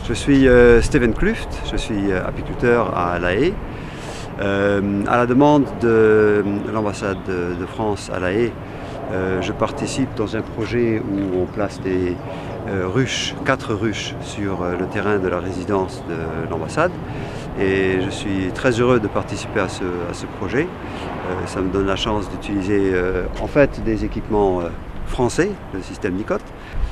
Je suis Steven Kluft, je suis apiculteur à La Haye. À la demande de l'ambassade de France à La Haye, je participe dans un projet où on place des ruches, 4 ruches sur le terrain de la résidence de l'ambassade. Et je suis très heureux de participer à ce projet. Ça me donne la chance d'utiliser en fait des équipements français, le système NICOT.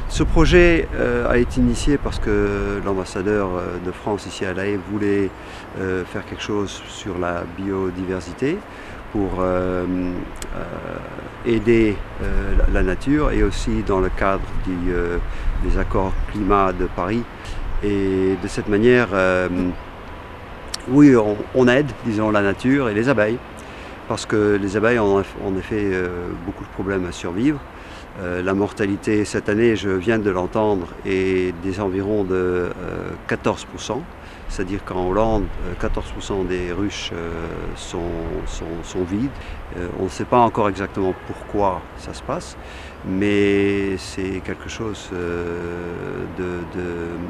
Ce projet a été initié parce que l'ambassadeur de France ici à La Haye voulait faire quelque chose sur la biodiversité pour aider la nature et aussi dans le cadre des accords climat de Paris. Et de cette manière, oui, on aide, disons, la nature et les abeilles, parce que les abeilles ont en effet beaucoup de problèmes à survivre. La mortalité cette année, je viens de l'entendre, est des environs de 14%. C'est-à-dire qu'en Hollande, 14% des ruches sont vides. On ne sait pas encore exactement pourquoi ça se passe, mais c'est quelque chose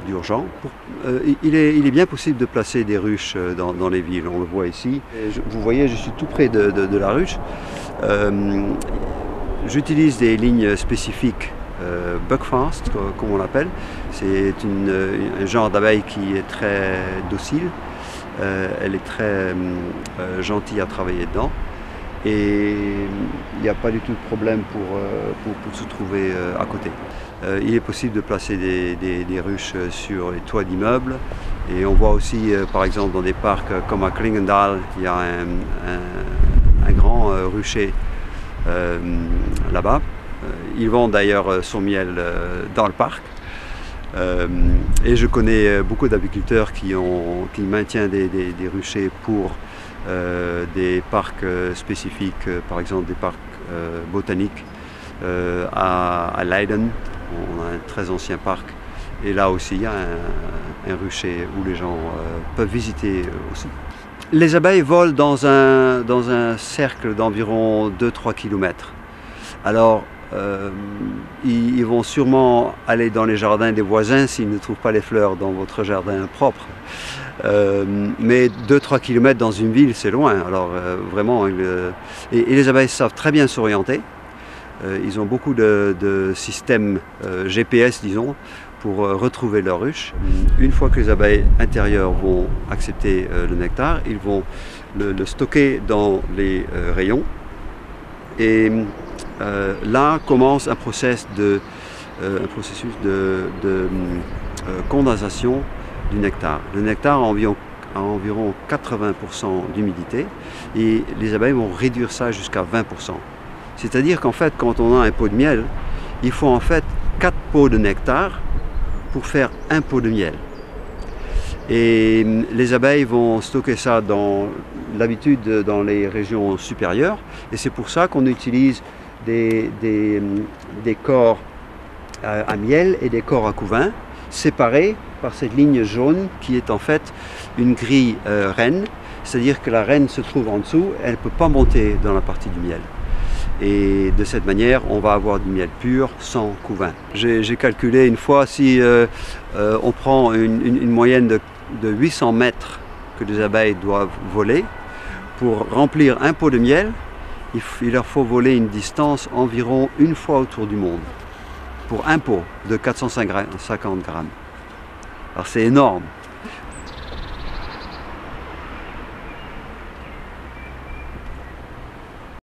d'urgent. Il est bien possible de placer des ruches dans les villes, on le voit ici. Vous voyez, je suis tout près de la ruche. J'utilise des lignes spécifiques Buckfast, comme on l'appelle. C'est un genre d'abeille qui est très docile. Elle est très gentille à travailler dedans. Et il n'y a pas du tout de problème pour se trouver à côté. Il est possible de placer des ruches sur les toits d'immeubles. Et on voit aussi, par exemple, dans des parcs comme à Klingendal, il y a un grand rucher là-bas. Ils vendent d'ailleurs son miel dans le parc. Et je connais beaucoup d'apiculteurs qui maintiennent des ruchers pour des parcs spécifiques, par exemple des parcs botaniques. À Leiden, on a un très ancien parc. Et là aussi, il y a un rucher où les gens peuvent visiter aussi. Les abeilles volent dans un cercle d'environ 2-3 km. Alors, ils vont sûrement aller dans les jardins des voisins s'ils ne trouvent pas les fleurs dans votre jardin propre. Mais 2-3 km dans une ville, c'est loin. Alors vraiment, et les abeilles savent très bien s'orienter. Ils ont beaucoup de systèmes GPS, disons, pour retrouver leur ruche. Une fois que les abeilles intérieures vont accepter le nectar, ils vont le stocker dans les rayons. Et là commence un processus de condensation du nectar. Le nectar a environ 80% d'humidité et les abeilles vont réduire ça jusqu'à 20%. C'est-à-dire qu'en fait, quand on a un pot de miel, il faut en fait 4 pots de nectar pour faire un pot de miel. Et les abeilles vont stocker ça d'habitude dans les régions supérieures. Et c'est pour ça qu'on utilise des corps à miel et des corps à couvain séparés par cette ligne jaune qui est en fait une grille reine. C'est-à-dire que la reine se trouve en dessous, elle ne peut pas monter dans la partie du miel. Et de cette manière, on va avoir du miel pur sans couvain. J'ai calculé une fois, si on prend une moyenne de 800 mètres que les abeilles doivent voler, pour remplir un pot de miel, il leur faut voler une distance environ une fois autour du monde, pour un pot de 450 grammes. Alors c'est énorme.